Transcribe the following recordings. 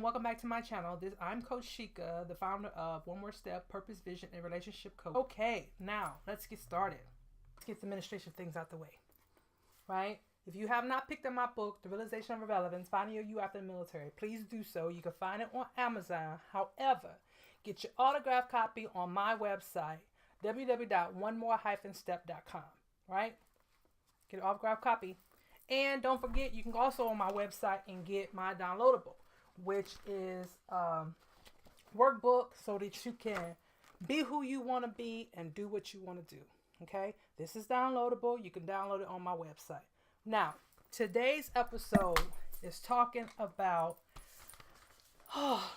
welcome back to my channel. I'm Coach Shika, the founder of One More Step, Purpose, Vision, and Relationship Coach. Okay, now let's get started. Let's get the administration things out the way, right? If you have not picked up my book, The Realization of Irrelevance, Finding Your You After the Military, please do so. You can find it on Amazon. However, get your autographed copy on my website, www.onemore-step.com, right? Get an autographed copy. And don't forget, you can also on my website and get my downloadable, which is workbook so that you can be who you want to be and do what you want to do. Okay, this is downloadable. You can download it on my website. Now, today's episode is talking about,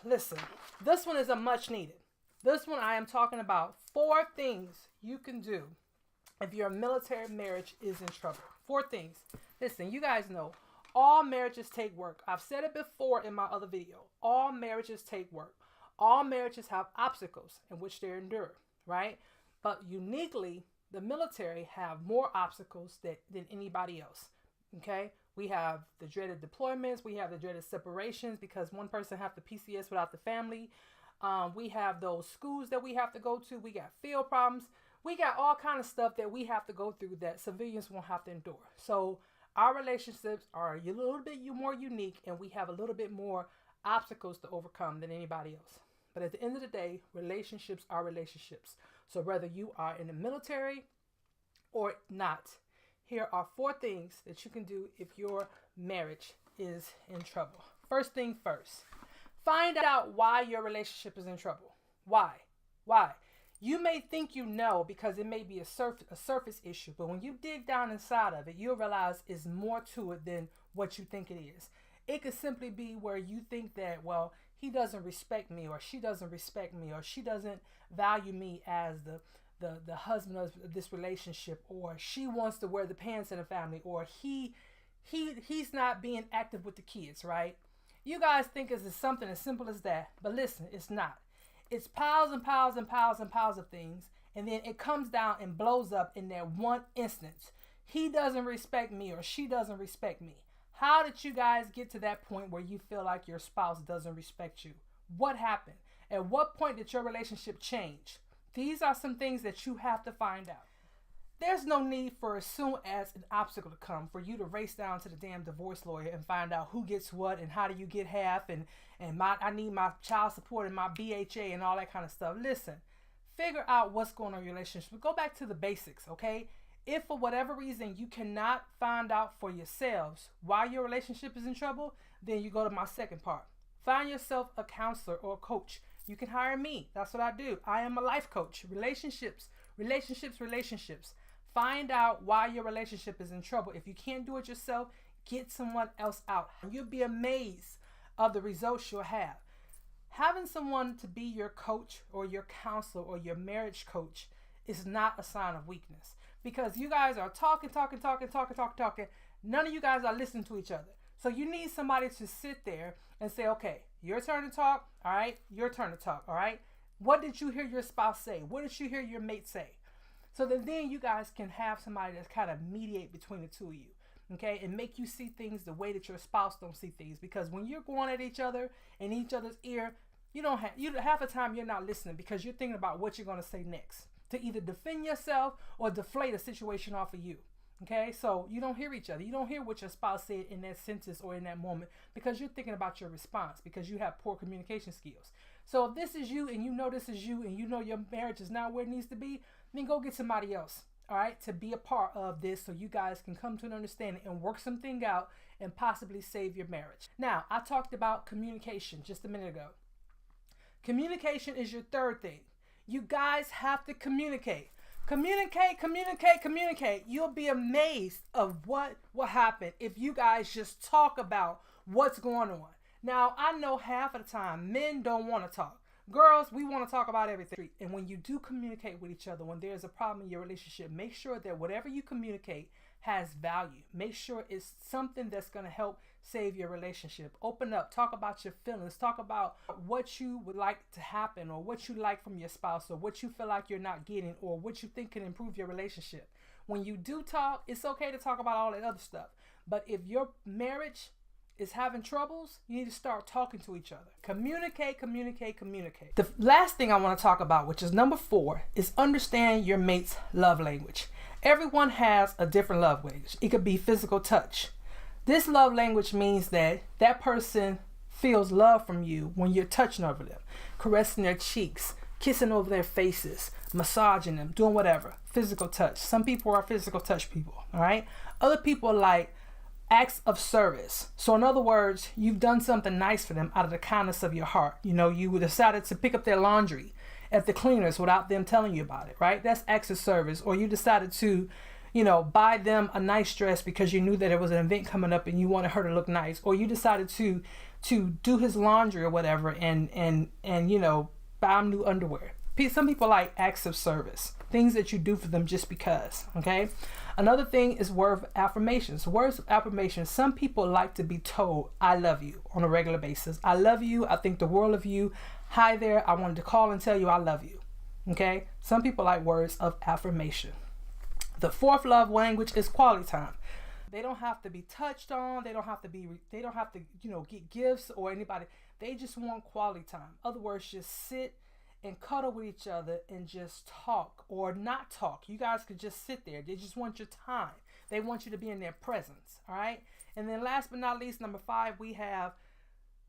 listen, this one is a much needed. This one I am talking about 4 things you can do if your military marriage is in trouble. 4 things. Listen, you guys know all marriages take work. I've said it before in my other video. All marriages take work. All marriages have obstacles in which they endure, right? But uniquely, the military have more obstacles than anybody else, okay? We have the dreaded deployments. We have the dreaded separations because one person have the PCS without the family. We have those schools that we have to go to. We got field problems. We got all kind of stuff that we have to go through that civilians won't have to endure. So our relationships are a little bit more unique, and we have a little bit more obstacles to overcome than anybody else. But at the end of the day, relationships are relationships. So whether you are in the military or not, here are 4 things that you can do if your marriage is in trouble. First thing first, find out why your relationship is in trouble. Why? You may think you know because it may be a surface issue, but when you dig down inside of it, you'll realize it's more to it than what you think it is. It could simply be where you think that, well, he doesn't respect me, or she doesn't respect me, or she doesn't value me as the husband of this relationship, or she wants to wear the pants in the family, or he's not being active with the kids, right? You guys think it's something as simple as that, but listen, it's not. It's piles and piles and piles and piles of things, and then it comes down and blows up in that one instance. He doesn't respect me, or she doesn't respect me. How did you guys get to that point where you feel like your spouse doesn't respect you? What happened? At what point did your relationship change? These are some things that you have to find out. There's no need for as soon as an obstacle to come for you to race down to the damn divorce lawyer and find out who gets what and how do you get half and I need my child support and my BHA and all that kind of stuff. Listen, figure out what's going on in your relationship. Go back to the basics, okay? If for whatever reason you cannot find out for yourselves why your relationship is in trouble, then you go to my second part. Find yourself a counselor or a coach. You can hire me. That's what I do. I am a life coach. Relationships. Find out why your relationship is in trouble. If you can't do it yourself, get someone else out. You'll be amazed of the results you'll have. Having someone to be your coach or your counselor or your marriage coach is not a sign of weakness, because you guys are talking. None of you guys are listening to each other. So you need somebody to sit there and say, okay, your turn to talk. All right. Your turn to talk. All right. What did you hear your spouse say? What did you hear your mate say? So that then you guys can have somebody that's kind of mediate between the two of you, okay, and make you see things the way that your spouse don't see things. Because when you're going at each other in each other's ear, half the time you're not listening because you're thinking about what you're going to say next to either defend yourself or deflate a situation off of you. Okay, so you don't hear each other. You don't hear what your spouse said in that sentence or in that moment because you're thinking about your response because you have poor communication skills. So if this is you and you know this is you and you know your marriage is not where it needs to be, then go get somebody else, all right, to be a part of this so you guys can come to an understanding and work something out and possibly save your marriage. Now, I talked about communication just a minute ago. Communication is your third thing. You guys have to communicate. Communicate. You'll be amazed of what will happen if you guys just talk about what's going on. Now, I know half of the time men don't want to talk. Girls, we want to talk about everything. And when you do communicate with each other, when there's a problem in your relationship, make sure that whatever you communicate has value. Make sure it's something that's going to help save your relationship. Open up, talk about your feelings, talk about what you would like to happen or what you like from your spouse or what you feel like you're not getting or what you think can improve your relationship. When you do talk, it's okay to talk about all that other stuff. But if your marriage is having troubles, you need to start talking to each other. Communicate, communicate, communicate. The last thing I want to talk about, which is number 4, is understand your mate's love language. Everyone has a different love language. It could be physical touch. This love language means that that person feels love from you when you're touching over them, caressing their cheeks, kissing over their faces, massaging them, doing whatever. Physical touch. Some people are physical touch people, all right? Other people like acts of service. So in other words, you've done something nice for them out of the kindness of your heart. You know, you decided to pick up their laundry at the cleaners without them telling you about it, right? That's acts of service. Or you decided to, you know, buy them a nice dress because you knew that there was an event coming up and you wanted her to look nice. Or you decided to do his laundry or whatever and you know, buy him new underwear. Some people like acts of service, things that you do for them just because, okay? Another thing is word affirmations. Words of affirmation. Some people like to be told, I love you on a regular basis. I love you. I think the world of you. Hi there. I wanted to call and tell you I love you. Okay? Some people like words of affirmation. The 4th love language is quality time. They don't have to be touched on. They don't have to, you know, get gifts or anybody. They just want quality time. Other words, just sit and cuddle with each other and just talk or not talk. You guys could just sit there. They just want your time. They want you to be in their presence. All right. And then last but not least, number 5, we have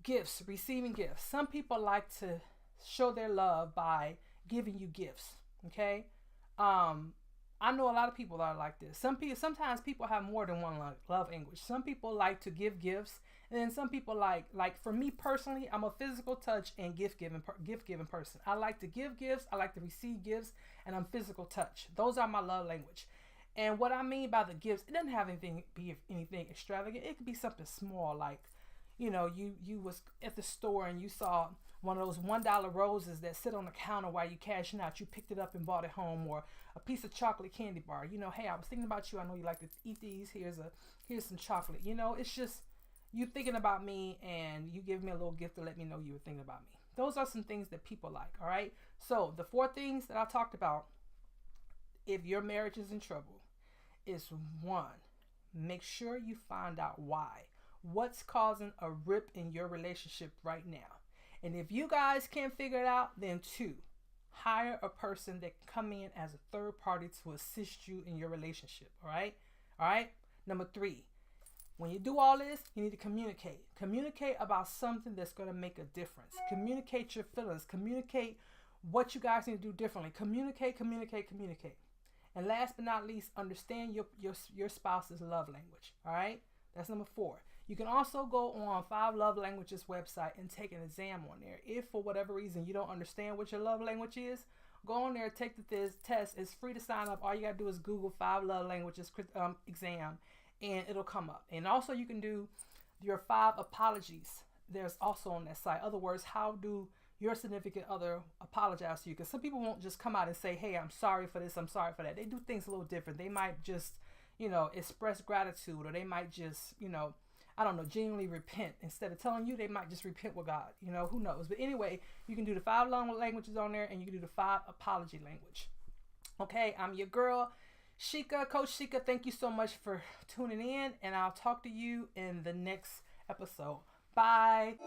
gifts, receiving gifts. Some people like to show their love by giving you gifts. Okay. I know a lot of people that are like this. Sometimes people have more than one love language. Some people like to give gifts. And then some people like for me personally, I'm a physical touch and gift giving person. I like to give gifts, I like to receive gifts, and I'm physical touch. Those are my love language. And what I mean by the gifts, it doesn't have anything extravagant. It could be something small, like, you know, you was at the store and you saw one of those $1 roses that sit on the counter while you cashing out. You picked it up and bought it home, or a piece of chocolate candy bar. You know, hey, I was thinking about you. I know you like to eat these. Here's some chocolate. You know, it's just you thinking about me and you give me a little gift to let me know you were thinking about me. Those are some things that people like, all right? So the 4 things that I talked about, if your marriage is in trouble, is 1, make sure you find out why. What's causing a rip in your relationship right now? And if you guys can't figure it out, then 2, hire a person that can come in as a third party to assist you in your relationship, all right? All right? Number 3, when you do all this, you need to communicate. Communicate about something that's going to make a difference. Communicate your feelings. Communicate what you guys need to do differently. Communicate. And last but not least, understand your spouse's love language. All right? That's number 4. You can also go on 5 Love Languages website and take an exam on there. If for whatever reason you don't understand what your love language is, go on there, take the test. It's free to sign up. All you got to do is Google 5 Love Languages exam. And it'll come up. And also you can do your 5 apologies. There's also on that site. Other words, how do your significant other apologize to you? Because some people won't just come out and say, hey, I'm sorry for this, I'm sorry for that. They do things a little different. They might just, you know, express gratitude, or they might just, you know, I don't know, genuinely repent. Instead of telling you, they might just repent with God. You know, who knows? But anyway, you can do the 5 languages on there, and you can do the 5 apology language. Okay, I'm your girl, Sheikah, Coach Sheikah. Thank you so much for tuning in, and I'll talk to you in the next episode. Bye.